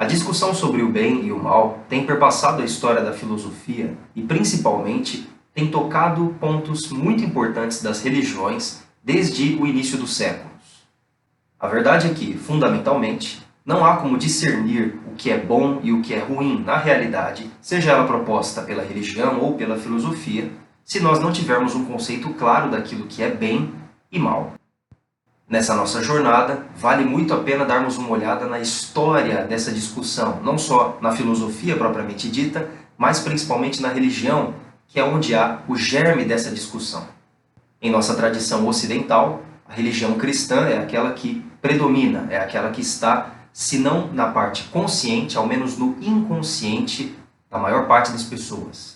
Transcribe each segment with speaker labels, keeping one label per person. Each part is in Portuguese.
Speaker 1: A discussão sobre o bem e o mal tem perpassado a história da filosofia e, principalmente, tem tocado pontos muito importantes das religiões desde o início dos séculos. A verdade é que, fundamentalmente, não há como discernir o que é bom e o que é ruim na realidade, seja ela proposta pela religião ou pela filosofia, se nós não tivermos um conceito claro daquilo que é bem e mal. Nessa nossa jornada, vale muito a pena darmos uma olhada na história dessa discussão, não só na filosofia propriamente dita, mas principalmente na religião, que é onde há o germe dessa discussão. Em nossa tradição ocidental, a religião cristã é aquela que predomina, é aquela que está, se não na parte consciente, ao menos no inconsciente da maior parte das pessoas.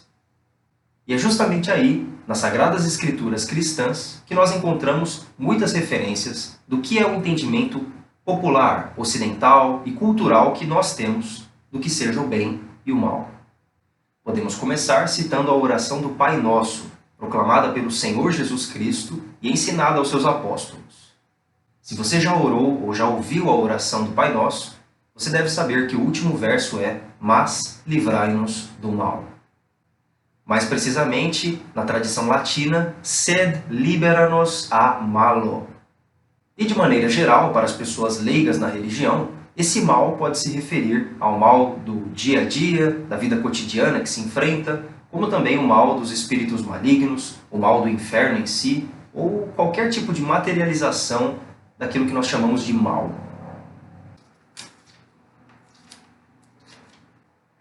Speaker 1: E é justamente aí, nas Sagradas Escrituras cristãs, que nós encontramos muitas referências do que é o entendimento popular, ocidental e cultural que nós temos do que seja o bem e o mal. Podemos começar citando a oração do Pai Nosso, proclamada pelo Senhor Jesus Cristo e ensinada aos seus apóstolos. Se você já orou ou já ouviu a oração do Pai Nosso, você deve saber que o último verso é "Mas livrai-nos do mal". Mais precisamente, na tradição latina, "Sed libera-nos a malo". E de maneira geral, para as pessoas leigas na religião, esse mal pode se referir ao mal do dia a dia, da vida cotidiana que se enfrenta, como também o mal dos espíritos malignos, o mal do inferno em si, ou qualquer tipo de materialização daquilo que nós chamamos de mal.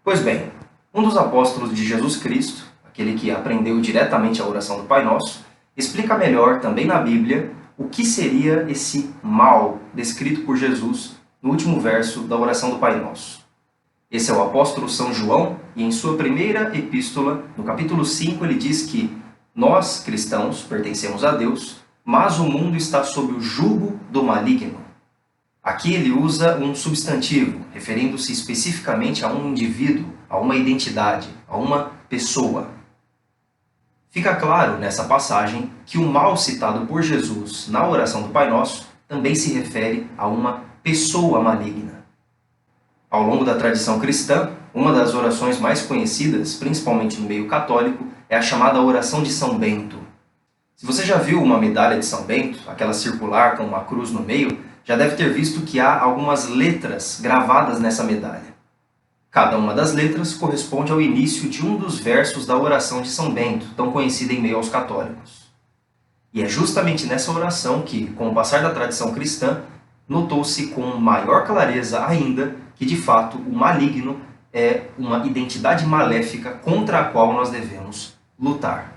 Speaker 1: Pois bem, um dos apóstolos de Jesus Cristo, aquele que aprendeu diretamente a oração do Pai Nosso, explica melhor também na Bíblia o que seria esse mal descrito por Jesus no último verso da oração do Pai Nosso. Esse é o apóstolo São João, e em sua primeira epístola, no capítulo 5, ele diz que nós, cristãos, pertencemos a Deus, mas o mundo está sob o jugo do maligno. Aqui ele usa um substantivo, referindo-se especificamente a um indivíduo, a uma identidade, a uma pessoa. Fica claro nessa passagem que o mal citado por Jesus na oração do Pai Nosso também se refere a uma pessoa maligna. Ao longo da tradição cristã, uma das orações mais conhecidas, principalmente no meio católico, é a chamada oração de São Bento. Se você já viu uma medalha de São Bento, aquela circular com uma cruz no meio, já deve ter visto que há algumas letras gravadas nessa medalha. Cada uma das letras corresponde ao início de um dos versos da oração de São Bento, tão conhecida em meio aos católicos. E é justamente nessa oração que, com o passar da tradição cristã, notou-se com maior clareza ainda que, de fato, o maligno é uma identidade maléfica contra a qual nós devemos lutar.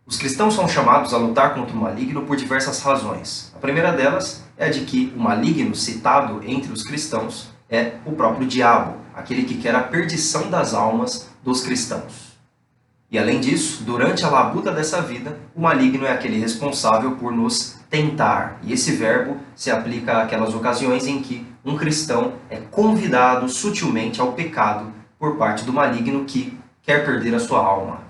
Speaker 1: Os cristãos são chamados a lutar contra o maligno por diversas razões. A primeira delas é a de que o maligno citado entre os cristãos é o próprio diabo, aquele que quer a perdição das almas dos cristãos. E além disso, durante a labuta dessa vida, o maligno é aquele responsável por nos tentar. E esse verbo se aplica àquelas ocasiões em que um cristão é convidado sutilmente ao pecado por parte do maligno que quer perder a sua alma.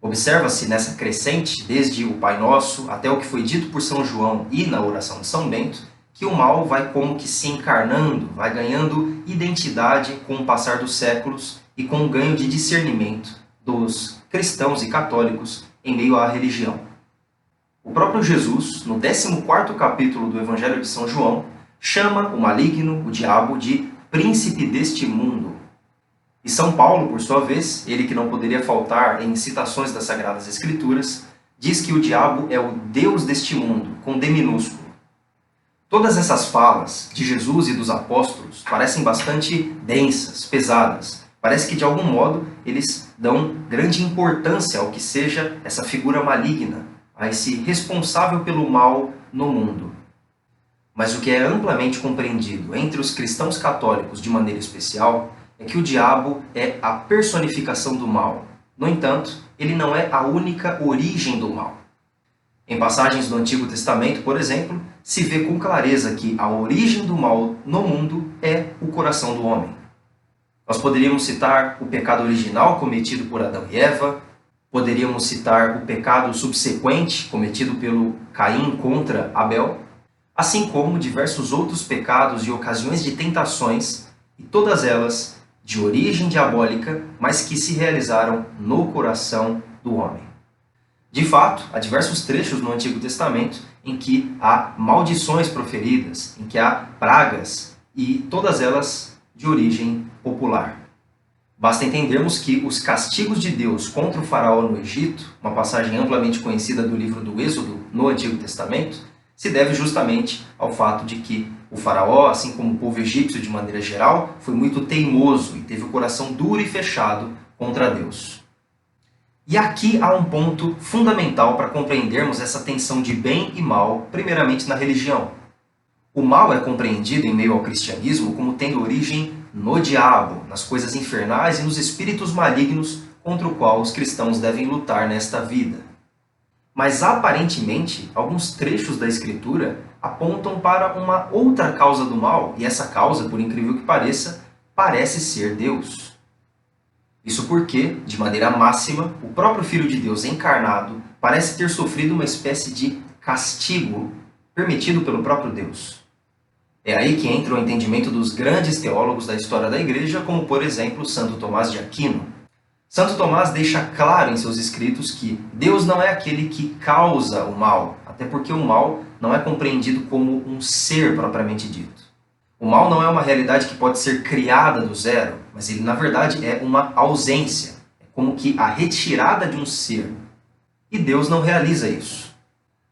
Speaker 1: Observa-se nessa crescente, desde o Pai Nosso até o que foi dito por São João e na oração de São Bento, que o mal vai como que se encarnando, vai ganhando identidade com o passar dos séculos e com o ganho de discernimento dos cristãos e católicos em meio à religião. O próprio Jesus, no 14º capítulo do Evangelho de São João, chama o maligno, o diabo, de príncipe deste mundo. E São Paulo, por sua vez, ele que não poderia faltar em citações das Sagradas Escrituras, diz que o diabo é o Deus deste mundo, com D minúsculo. Todas essas falas de Jesus e dos apóstolos parecem bastante densas, pesadas. Parece que, de algum modo, eles dão grande importância ao que seja essa figura maligna, a esse responsável pelo mal no mundo. Mas o que é amplamente compreendido entre os cristãos católicos de maneira especial é que o diabo é a personificação do mal. No entanto, ele não é a única origem do mal. Em passagens do Antigo Testamento, por exemplo, se vê com clareza que a origem do mal no mundo é o coração do homem. Nós poderíamos citar o pecado original cometido por Adão e Eva, poderíamos citar o pecado subsequente cometido pelo Caim contra Abel, assim como diversos outros pecados e ocasiões de tentações e todas elas de origem diabólica, mas que se realizaram no coração do homem. De fato, há diversos trechos no Antigo Testamento em que há maldições proferidas, em que há pragas, e todas elas de origem popular. Basta entendermos que os castigos de Deus contra o faraó no Egito, uma passagem amplamente conhecida do livro do Êxodo no Antigo Testamento, se deve justamente ao fato de que o faraó, assim como o povo egípcio de maneira geral, foi muito teimoso e teve o coração duro e fechado contra Deus. E aqui há um ponto fundamental para compreendermos essa tensão de bem e mal, primeiramente na religião. O mal é compreendido em meio ao cristianismo como tendo origem no diabo, nas coisas infernais e nos espíritos malignos contra o qual os cristãos devem lutar nesta vida. Mas aparentemente, alguns trechos da Escritura apontam para uma outra causa do mal, e essa causa, por incrível que pareça, parece ser Deus. Isso porque, de maneira máxima, o próprio Filho de Deus encarnado parece ter sofrido uma espécie de castigo permitido pelo próprio Deus. É aí que entra o entendimento dos grandes teólogos da história da Igreja, como por exemplo Santo Tomás de Aquino. Santo Tomás deixa claro em seus escritos que Deus não é aquele que causa o mal, até porque o mal não é compreendido como um ser propriamente dito. O mal não é uma realidade que pode ser criada do zero, mas ele na verdade é uma ausência, é como que a retirada de um ser. E Deus não realiza isso.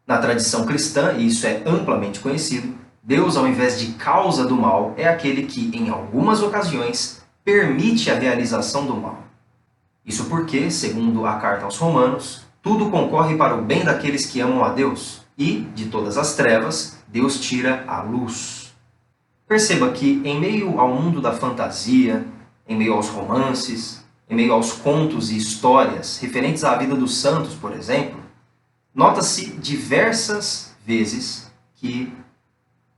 Speaker 1: Na tradição cristã, e isso é amplamente conhecido, Deus, ao invés de causa do mal, é aquele que, em algumas ocasiões, permite a realização do mal. Isso porque, segundo a carta aos Romanos, tudo concorre para o bem daqueles que amam a Deus, e, de todas as trevas, Deus tira a luz. Perceba que, em meio ao mundo da fantasia, em meio aos romances, em meio aos contos e histórias referentes à vida dos santos, por exemplo, nota-se diversas vezes que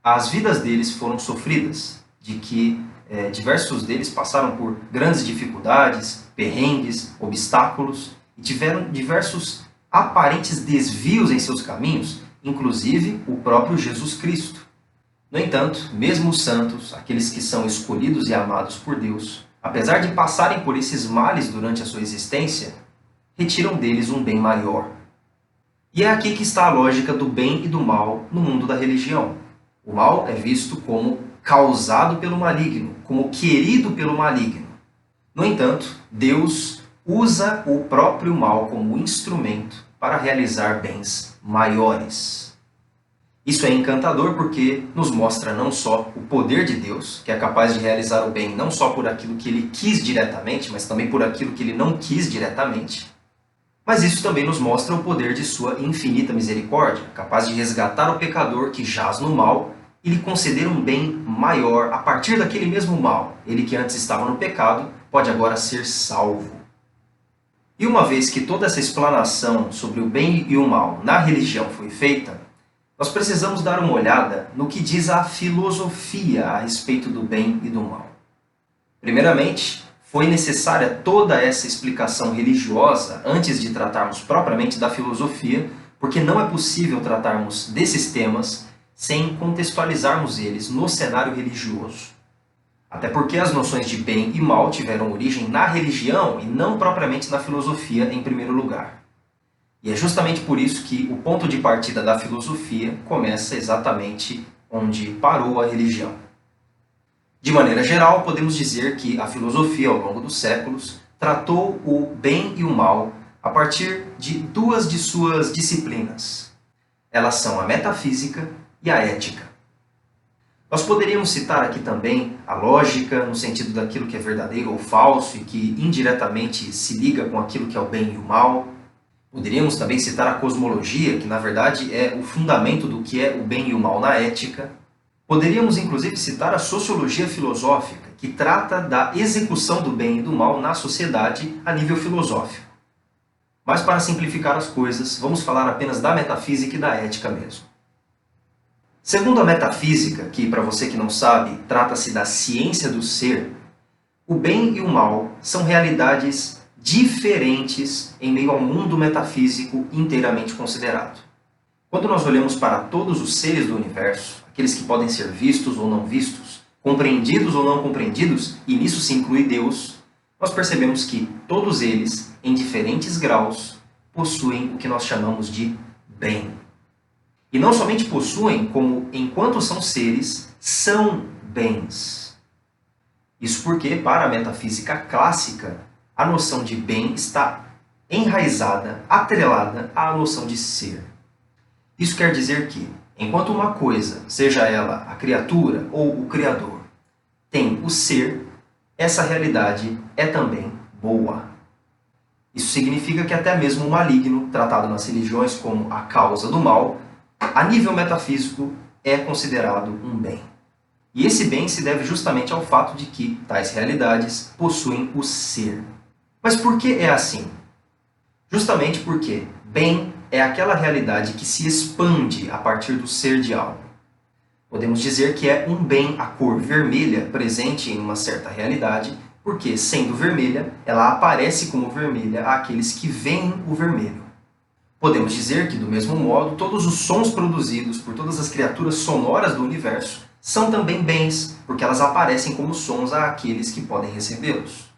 Speaker 1: as vidas deles foram sofridas, de que diversos deles passaram por grandes dificuldades, perrengues, obstáculos, e tiveram diversos aparentes desvios em seus caminhos, inclusive o próprio Jesus Cristo. No entanto, mesmo os santos, aqueles que são escolhidos e amados por Deus, apesar de passarem por esses males durante a sua existência, retiram deles um bem maior. E é aqui que está a lógica do bem e do mal no mundo da religião. O mal é visto como causado pelo maligno, como querido pelo maligno. No entanto, Deus usa o próprio mal como instrumento para realizar bens maiores. Isso é encantador porque nos mostra não só o poder de Deus, que é capaz de realizar o bem não só por aquilo que ele quis diretamente, mas também por aquilo que ele não quis diretamente. Mas isso também nos mostra o poder de sua infinita misericórdia, capaz de resgatar o pecador que jaz no mal e lhe conceder um bem maior a partir daquele mesmo mal. Ele que antes estava no pecado, pode agora ser salvo. E uma vez que toda essa explanação sobre o bem e o mal na religião foi feita, nós precisamos dar uma olhada no que diz a filosofia a respeito do bem e do mal. Primeiramente, foi necessária toda essa explicação religiosa antes de tratarmos propriamente da filosofia, porque não é possível tratarmos desses temas sem contextualizarmos eles no cenário religioso. Até porque as noções de bem e mal tiveram origem na religião e não propriamente na filosofia em primeiro lugar. E é justamente por isso que o ponto de partida da filosofia começa exatamente onde parou a religião. De maneira geral, podemos dizer que a filosofia, ao longo dos séculos, tratou o bem e o mal a partir de duas de suas disciplinas. Elas são a metafísica e a ética. Nós poderíamos citar aqui também a lógica, no sentido daquilo que é verdadeiro ou falso e que indiretamente se liga com aquilo que é o bem e o mal. Poderíamos também citar a cosmologia, que na verdade é o fundamento do que é o bem e o mal na ética. Poderíamos inclusive citar a sociologia filosófica, que trata da execução do bem e do mal na sociedade a nível filosófico. Mas para simplificar as coisas, vamos falar apenas da metafísica e da ética mesmo. Segundo a metafísica, que para você que não sabe, trata-se da ciência do ser, o bem e o mal são realidades diferentes em meio ao mundo metafísico inteiramente considerado. Quando nós olhamos para todos os seres do universo, aqueles que podem ser vistos ou não vistos, compreendidos ou não compreendidos, e nisso se inclui Deus, nós percebemos que todos eles, em diferentes graus, possuem o que nós chamamos de bem. E não somente possuem, como enquanto são seres, são bens. Isso porque, para a metafísica clássica, a noção de bem está enraizada, atrelada à noção de ser. Isso quer dizer que, enquanto uma coisa, seja ela a criatura ou o Criador, tem o ser, essa realidade é também boa. Isso significa que até mesmo o maligno, tratado nas religiões como a causa do mal, a nível metafísico é considerado um bem. E esse bem se deve justamente ao fato de que tais realidades possuem o ser. Mas por que é assim? Justamente porque bem é aquela realidade que se expande a partir do ser de algo. Podemos dizer que é um bem a cor vermelha presente em uma certa realidade, porque, sendo vermelha, ela aparece como vermelha àqueles que veem o vermelho. Podemos dizer que, do mesmo modo, todos os sons produzidos por todas as criaturas sonoras do universo são também bens, porque elas aparecem como sons àqueles que podem recebê-los.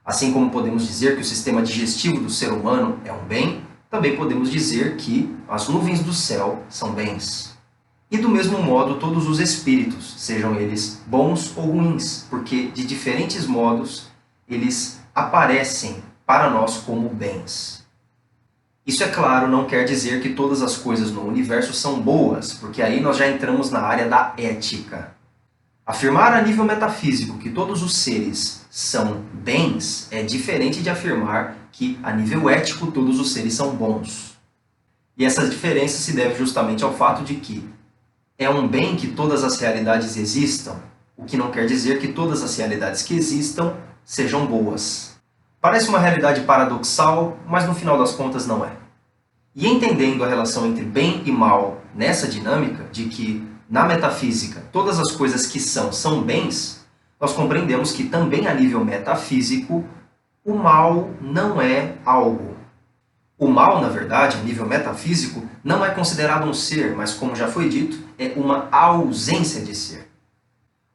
Speaker 1: Assim como podemos dizer que o sistema digestivo do ser humano é um bem, também podemos dizer que as nuvens do céu são bens. E do mesmo modo todos os espíritos, sejam eles bons ou ruins, porque de diferentes modos eles aparecem para nós como bens. Isso, é claro, não quer dizer que todas as coisas no universo são boas, porque aí nós já entramos na área da ética. Afirmar a nível metafísico que todos os seres são bens é diferente de afirmar que, a nível ético, todos os seres são bons. E essa diferença se deve justamente ao fato de que é um bem que todas as realidades existam, o que não quer dizer que todas as realidades que existam sejam boas. Parece uma realidade paradoxal, mas no final das contas não é. E entendendo a relação entre bem e mal nessa dinâmica, de que, na metafísica, todas as coisas que são bens, nós compreendemos que também a nível metafísico, o mal não é algo. O mal, na verdade, a nível metafísico, não é considerado um ser, mas, como já foi dito, é uma ausência de ser.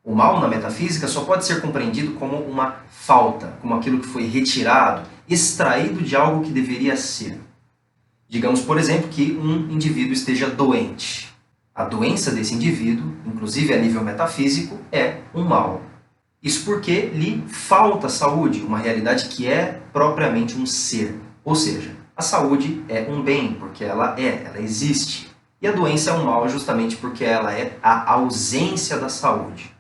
Speaker 1: O mal, na metafísica, só pode ser compreendido como uma falta, como aquilo que foi retirado, extraído de algo que deveria ser. Digamos, por exemplo, que um indivíduo esteja doente. A doença desse indivíduo, inclusive a nível metafísico, é um mal. Isso porque lhe falta saúde, uma realidade que é propriamente um ser. Ou seja, a saúde é um bem, porque ela existe. E a doença é um mal justamente porque ela é a ausência da saúde.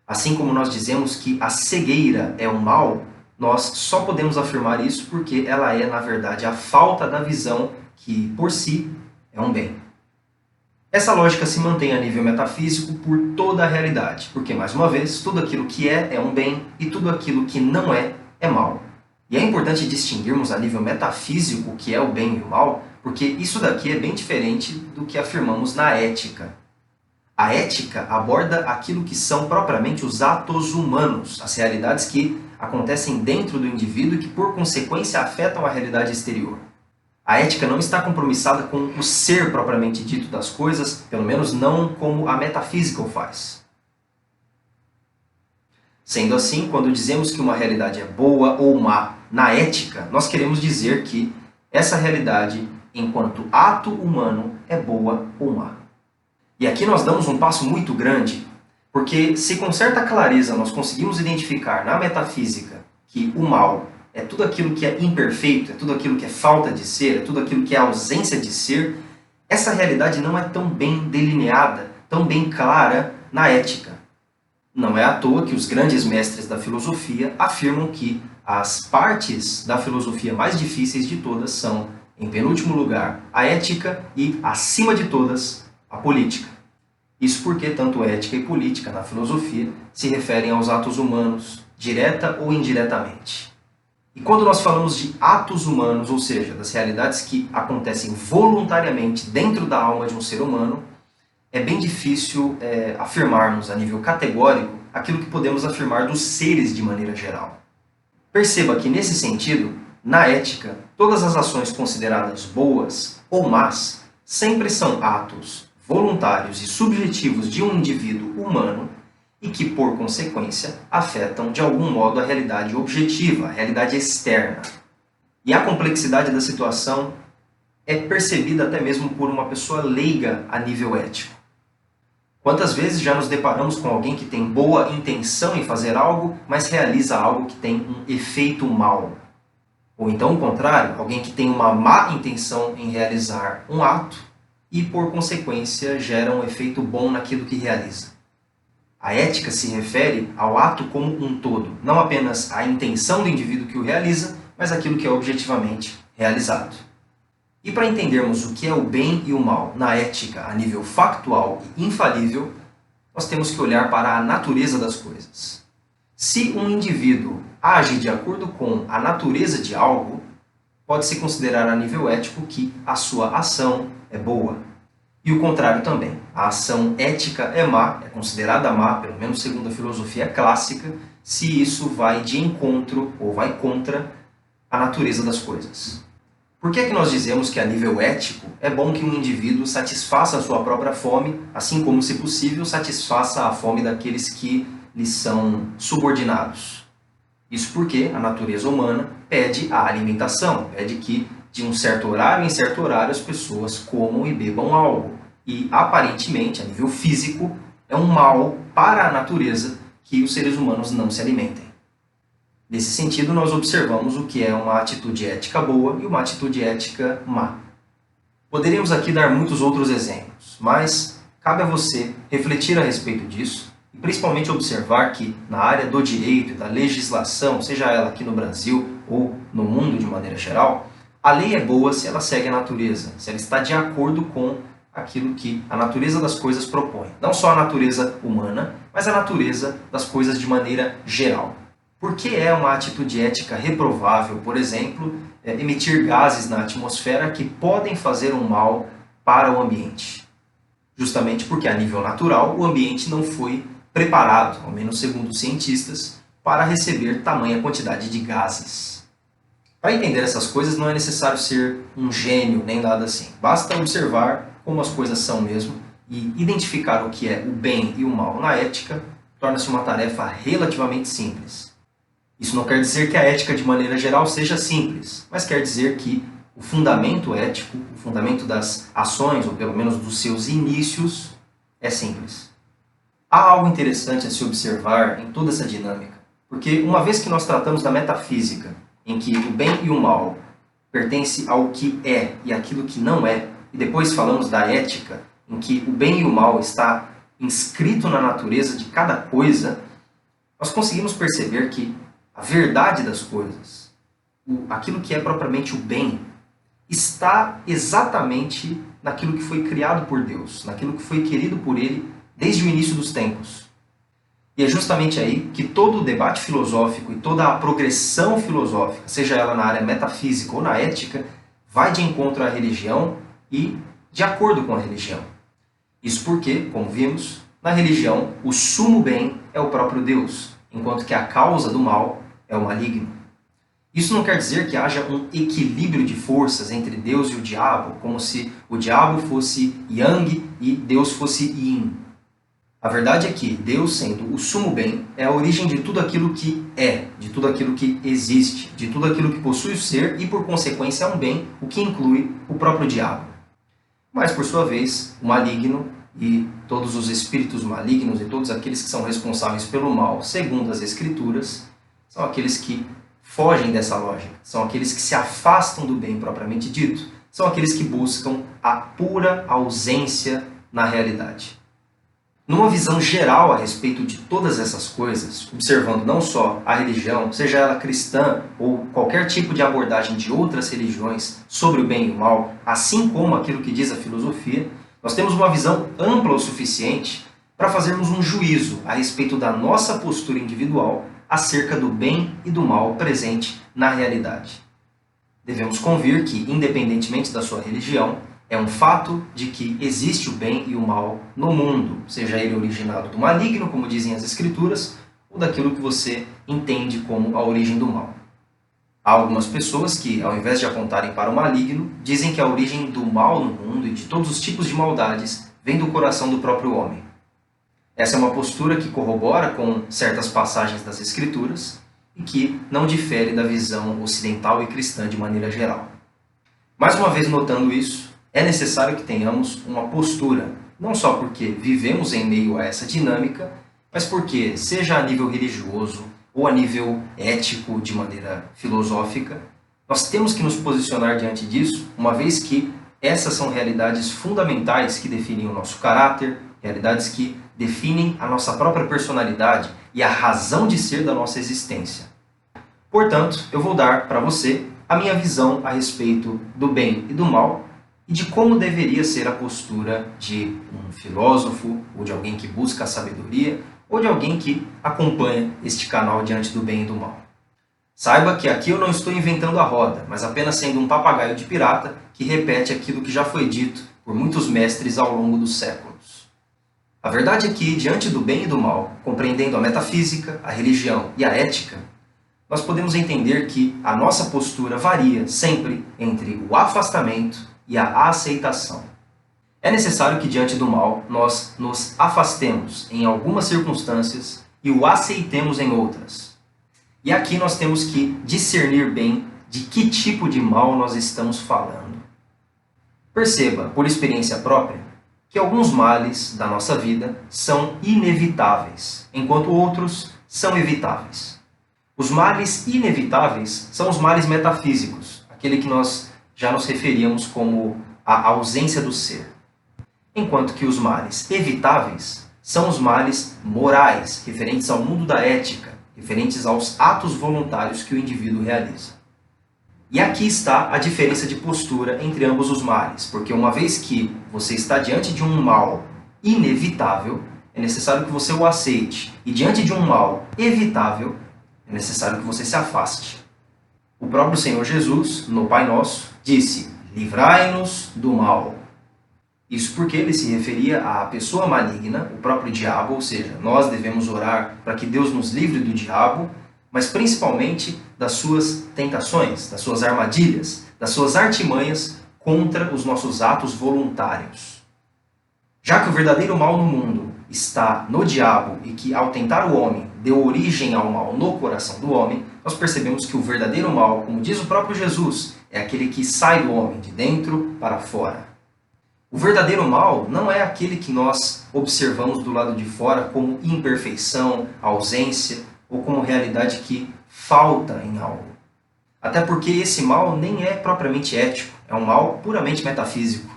Speaker 1: Assim como nós dizemos que a cegueira é um mal, nós só podemos afirmar isso porque ela é, na verdade, a falta da visão, que, por si, é um bem. Essa lógica se mantém a nível metafísico por toda a realidade, porque, mais uma vez, tudo aquilo que é um bem e tudo aquilo que não é mal. E é importante distinguirmos a nível metafísico o que é o bem e o mal, porque isso daqui é bem diferente do que afirmamos na ética. A ética aborda aquilo que são propriamente os atos humanos, as realidades que acontecem dentro do indivíduo e que, por consequência, afetam a realidade exterior. A ética não está compromissada com o ser propriamente dito das coisas, pelo menos não como a metafísica o faz. Sendo assim, quando dizemos que uma realidade é boa ou má na ética, nós queremos dizer que essa realidade, enquanto ato humano, é boa ou má. E aqui nós damos um passo muito grande, porque se com certa clareza nós conseguimos identificar na metafísica que o mal é tudo aquilo que é imperfeito, é tudo aquilo que é falta de ser, é tudo aquilo que é ausência de ser, essa realidade não é tão bem delineada, tão bem clara na ética. Não é à toa que os grandes mestres da filosofia afirmam que as partes da filosofia mais difíceis de todas são, em penúltimo lugar, a ética e, acima de todas, a política. Isso porque tanto ética e política na filosofia se referem aos atos humanos, direta ou indiretamente. E quando nós falamos de atos humanos, ou seja, das realidades que acontecem voluntariamente dentro da alma de um ser humano, é bem difícil afirmarmos a nível categórico aquilo que podemos afirmar dos seres de maneira geral. Perceba que, nesse sentido, na ética, todas as ações consideradas boas ou más sempre são atos voluntários e subjetivos de um indivíduo humano e que, por consequência, afetam de algum modo a realidade objetiva, a realidade externa. E a complexidade da situação é percebida até mesmo por uma pessoa leiga a nível ético. Quantas vezes já nos deparamos com alguém que tem boa intenção em fazer algo, mas realiza algo que tem um efeito mau? Ou então o contrário, alguém que tem uma má intenção em realizar um ato e, por consequência, gera um efeito bom naquilo que realiza. A ética se refere ao ato como um todo, não apenas à intenção do indivíduo que o realiza, mas aquilo que é objetivamente realizado. E para entendermos o que é o bem e o mal na ética a nível factual e infalível, nós temos que olhar para a natureza das coisas. Se um indivíduo age de acordo com a natureza de algo, pode-se considerar a nível ético que a sua ação é boa. E o contrário também. A ação ética é má, é considerada má, pelo menos segundo a filosofia clássica, se isso vai de encontro ou vai contra a natureza das coisas. Por que é que nós dizemos que a nível ético é bom que um indivíduo satisfaça a sua própria fome, assim como, se possível, satisfaça a fome daqueles que lhe são subordinados? Isso porque a natureza humana pede a alimentação, pede que de um certo horário em certo horário as pessoas comam e bebam algo. E, aparentemente, a nível físico, é um mal para a natureza que os seres humanos não se alimentem. Nesse sentido, nós observamos o que é uma atitude ética boa e uma atitude ética má. Poderíamos aqui dar muitos outros exemplos, mas cabe a você refletir a respeito disso e principalmente observar que na área do direito e da legislação, seja ela aqui no Brasil ou no mundo de maneira geral, a lei é boa se ela segue a natureza, se ela está de acordo com aquilo que a natureza das coisas propõe. Não só a natureza humana, mas a natureza das coisas de maneira geral. Por que é uma atitude ética reprovável, por exemplo, emitir gases na atmosfera que podem fazer um mal para o ambiente? Justamente porque, a nível natural, o ambiente não foi preparado, ao menos segundo os cientistas, para receber tamanha quantidade de gases. Para entender essas coisas não é necessário ser um gênio nem nada assim. Basta observar como as coisas são mesmo e identificar o que é o bem e o mal na ética torna-se uma tarefa relativamente simples. Isso não quer dizer que a ética de maneira geral seja simples, mas quer dizer que o fundamento ético, o fundamento das ações, ou pelo menos dos seus inícios, é simples. Há algo interessante a se observar em toda essa dinâmica, porque uma vez que nós tratamos da metafísica, em que o bem e o mal pertencem ao que é e aquilo que não é, e depois falamos da ética, em que o bem e o mal está inscrito na natureza de cada coisa, nós conseguimos perceber que a verdade das coisas, aquilo que é propriamente o bem, está exatamente naquilo que foi criado por Deus, naquilo que foi querido por Ele desde o início dos tempos. E é justamente aí que todo o debate filosófico e toda a progressão filosófica, seja ela na área metafísica ou na ética, vai de encontro à religião e de acordo com a religião. Isso porque, como vimos, na religião o sumo bem é o próprio Deus, enquanto que a causa do mal é o maligno. Isso não quer dizer que haja um equilíbrio de forças entre Deus e o diabo, como se o diabo fosse Yang e Deus fosse Yin. A verdade é que Deus, sendo o sumo bem, é a origem de tudo aquilo que é, de tudo aquilo que existe, de tudo aquilo que possui o ser e, por consequência, é um bem, o que inclui o próprio diabo. Mas, por sua vez, o maligno e todos os espíritos malignos e todos aqueles que são responsáveis pelo mal, segundo as Escrituras, são aqueles que fogem dessa lógica, são aqueles que se afastam do bem propriamente dito, são aqueles que buscam a pura ausência na realidade. Numa visão geral a respeito de todas essas coisas, observando não só a religião, seja ela cristã ou qualquer tipo de abordagem de outras religiões sobre o bem e o mal, assim como aquilo que diz a filosofia, nós temos uma visão ampla o suficiente para fazermos um juízo a respeito da nossa postura individual acerca do bem e do mal presente na realidade. Devemos convir que, independentemente da sua religião, é um fato de que existe o bem e o mal no mundo, seja ele originado do maligno, como dizem as Escrituras, ou daquilo que você entende como a origem do mal. Há algumas pessoas que, ao invés de apontarem para o maligno, dizem que a origem do mal no mundo e de todos os tipos de maldades vem do coração do próprio homem. Essa é uma postura que corrobora com certas passagens das Escrituras e que não difere da visão ocidental e cristã de maneira geral. Mais uma vez notando isso, é necessário que tenhamos uma postura, não só porque vivemos em meio a essa dinâmica, mas porque, seja a nível religioso ou a nível ético, de maneira filosófica, nós temos que nos posicionar diante disso, uma vez que essas são realidades fundamentais que definem o nosso caráter, realidades que definem a nossa própria personalidade e a razão de ser da nossa existência. Portanto, eu vou dar para você a minha visão a respeito do bem e do mal e de como deveria ser a postura de um filósofo ou de alguém que busca a sabedoria ou de alguém que acompanha este canal diante do bem e do mal. Saiba que aqui eu não estou inventando a roda, mas apenas sendo um papagaio de pirata que repete aquilo que já foi dito por muitos mestres ao longo dos séculos. A verdade é que, diante do bem e do mal, compreendendo a metafísica, a religião e a ética, nós podemos entender que a nossa postura varia sempre entre o afastamento e a aceitação. É necessário que, diante do mal, nós nos afastemos em algumas circunstâncias e o aceitemos em outras. E aqui nós temos que discernir bem de que tipo de mal nós estamos falando. Perceba, por experiência própria, que alguns males da nossa vida são inevitáveis, enquanto outros são evitáveis. Os males inevitáveis são os males metafísicos, aquele que nós já nos referíamos como a ausência do ser. Enquanto que os males evitáveis são os males morais, referentes ao mundo da ética, referentes aos atos voluntários que o indivíduo realiza. E aqui está a diferença de postura entre ambos os males, porque uma vez que você está diante de um mal inevitável, é necessário que você o aceite, e diante de um mal evitável, é necessário que você se afaste. O próprio Senhor Jesus, no Pai Nosso, disse: livrai-nos do mal. Isso porque ele se referia à pessoa maligna, o próprio diabo, ou seja, nós devemos orar para que Deus nos livre do diabo, mas principalmente das suas tentações, das suas armadilhas, das suas artimanhas contra os nossos atos voluntários. Já que o verdadeiro mal no mundo está no diabo e que, ao tentar o homem, deu origem ao mal no coração do homem, nós percebemos que o verdadeiro mal, como diz o próprio Jesus, é aquele que sai do homem, de dentro para fora. O verdadeiro mal não é aquele que nós observamos do lado de fora como imperfeição, ausência ou como realidade que falta em algo. Até porque esse mal nem é propriamente ético, é um mal puramente metafísico.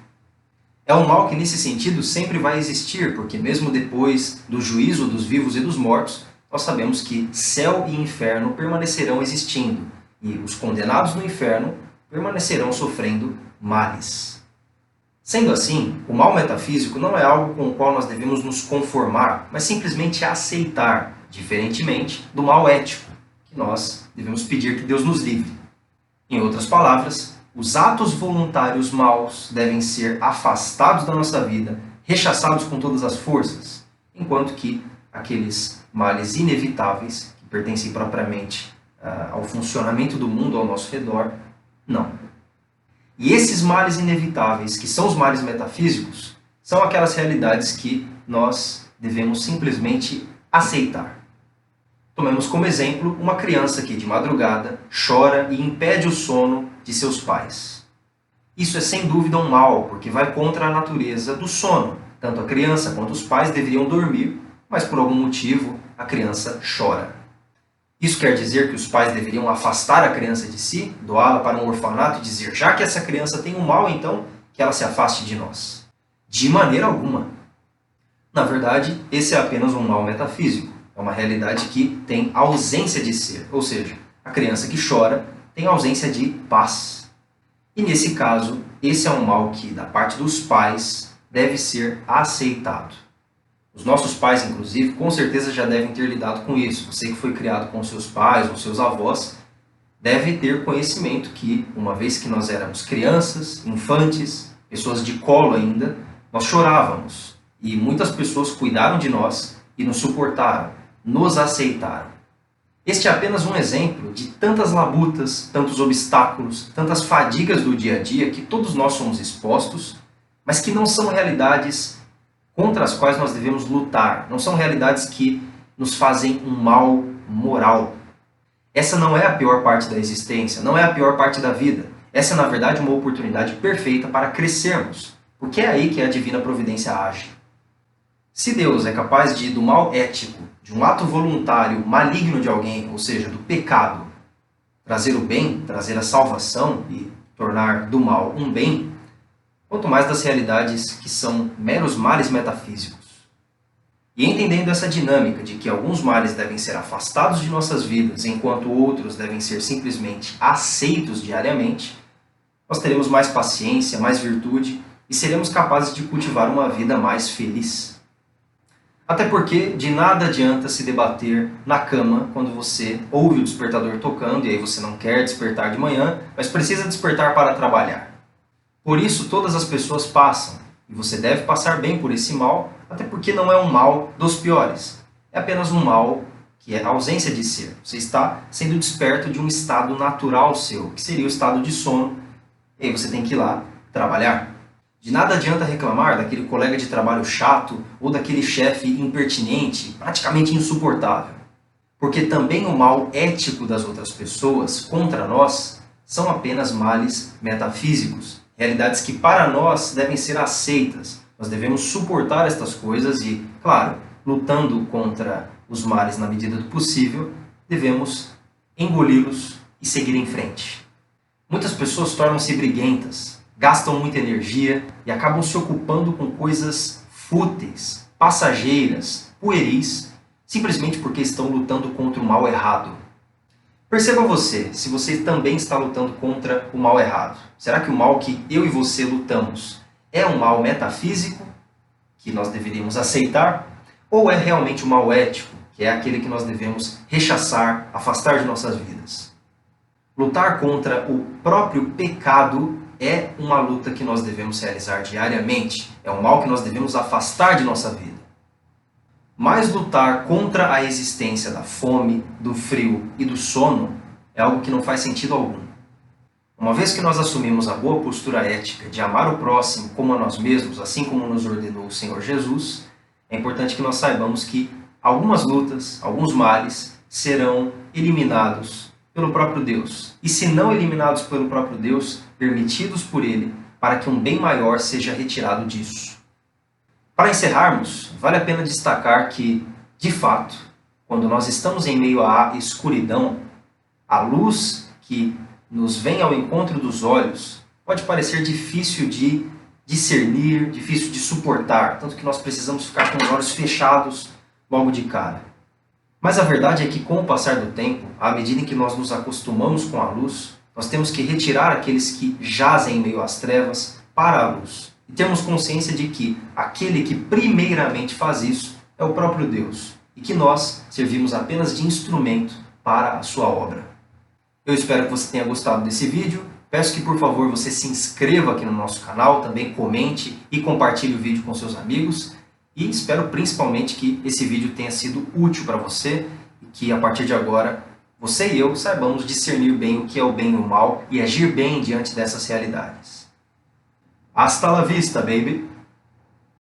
Speaker 1: É um mal que nesse sentido sempre vai existir, porque mesmo depois do juízo dos vivos e dos mortos, nós sabemos que céu e inferno permanecerão existindo e os condenados no inferno permanecerão sofrendo males. Sendo assim, o mal metafísico não é algo com o qual nós devemos nos conformar, mas simplesmente aceitar, diferentemente do mal ético, que nós devemos pedir que Deus nos livre. Em outras palavras, os atos voluntários maus devem ser afastados da nossa vida, rechaçados com todas as forças, enquanto que aqueles males inevitáveis, que pertencem propriamente ao funcionamento do mundo ao nosso redor, não. E esses males inevitáveis, que são os males metafísicos, são aquelas realidades que nós devemos simplesmente aceitar. Tomemos como exemplo uma criança que de madrugada chora e impede o sono de seus pais. Isso é sem dúvida um mal, porque vai contra a natureza do sono. Tanto a criança quanto os pais deveriam dormir, mas por algum motivo a criança chora. Isso quer dizer que os pais deveriam afastar a criança de si, doá-la para um orfanato e dizer: já que essa criança tem um mal, então que ela se afaste de nós. De maneira alguma. Na verdade, esse é apenas um mal metafísico. É uma realidade que tem ausência de ser, ou seja, a criança que chora tem ausência de paz. E nesse caso, esse é um mal que, da parte dos pais, deve ser aceitado. Os nossos pais, inclusive, com certeza já devem ter lidado com isso. Você que foi criado com seus pais ou seus avós, deve ter conhecimento que, uma vez que nós éramos crianças, infantes, pessoas de colo ainda, nós chorávamos. E muitas pessoas cuidaram de nós e nos suportaram, nos aceitaram. Este é apenas um exemplo de tantas labutas, tantos obstáculos, tantas fadigas do dia a dia que todos nós somos expostos, mas que não são realidades contra as quais nós devemos lutar. Não são realidades que nos fazem um mal moral. Essa não é a pior parte da existência, não é a pior parte da vida. Essa é, na verdade, uma oportunidade perfeita para crescermos, porque é aí que a divina providência age. Se Deus é capaz de, do mal ético, de um ato voluntário maligno de alguém, ou seja, do pecado, trazer o bem, trazer a salvação e tornar do mal um bem, quanto mais das realidades que são meros males metafísicos. E entendendo essa dinâmica de que alguns males devem ser afastados de nossas vidas, enquanto outros devem ser simplesmente aceitos diariamente, nós teremos mais paciência, mais virtude e seremos capazes de cultivar uma vida mais feliz. Até porque de nada adianta se debater na cama quando você ouve o despertador tocando e aí você não quer despertar de manhã, mas precisa despertar para trabalhar. Por isso todas as pessoas passam, e você deve passar bem por esse mal, até porque não é um mal dos piores. É apenas um mal que é a ausência de ser. Você está sendo desperto de um estado natural seu, que seria o estado de sono, e aí você tem que ir lá trabalhar. De nada adianta reclamar daquele colega de trabalho chato ou daquele chefe impertinente, praticamente insuportável. Porque também o mal ético das outras pessoas contra nós são apenas males metafísicos, realidades que para nós devem ser aceitas. Nós devemos suportar estas coisas e, claro, lutando contra os males na medida do possível, devemos engoli-los e seguir em frente. Muitas pessoas tornam-se briguentas, gastam muita energia e acabam se ocupando com coisas fúteis, passageiras, pueris, simplesmente porque estão lutando contra o mal errado. Perceba você, se você também está lutando contra o mal errado. Será que o mal que eu e você lutamos é um mal metafísico, que nós deveríamos aceitar? Ou é realmente o mal ético, que é aquele que nós devemos rechaçar, afastar de nossas vidas? Lutar contra o próprio pecado é uma luta que nós devemos realizar diariamente. É um mal que nós devemos afastar de nossa vida. Mas lutar contra a existência da fome, do frio e do sono é algo que não faz sentido algum. Uma vez que nós assumimos a boa postura ética de amar o próximo como a nós mesmos, assim como nos ordenou o Senhor Jesus, é importante que nós saibamos que algumas lutas, alguns males, serão eliminados pelo próprio Deus. E se não eliminados pelo próprio Deus, permitidos por Ele, para que um bem maior seja retirado disso. Para encerrarmos, vale a pena destacar que, de fato, quando nós estamos em meio à escuridão, a luz que nos vem ao encontro dos olhos pode parecer difícil de discernir, difícil de suportar, tanto que nós precisamos ficar com os olhos fechados logo de cara. Mas a verdade é que com o passar do tempo, à medida em que nós nos acostumamos com a luz, nós temos que retirar aqueles que jazem em meio às trevas para a luz. E termos consciência de que aquele que primeiramente faz isso é o próprio Deus, e que nós servimos apenas de instrumento para a sua obra. Eu espero que você tenha gostado desse vídeo. Peço que, por favor, você se inscreva aqui no nosso canal, também comente e compartilhe o vídeo com seus amigos. E espero principalmente que esse vídeo tenha sido útil para você e que, a partir de agora, você e eu saibamos discernir bem o que é o bem e o mal e agir bem diante dessas realidades. Hasta la vista, baby!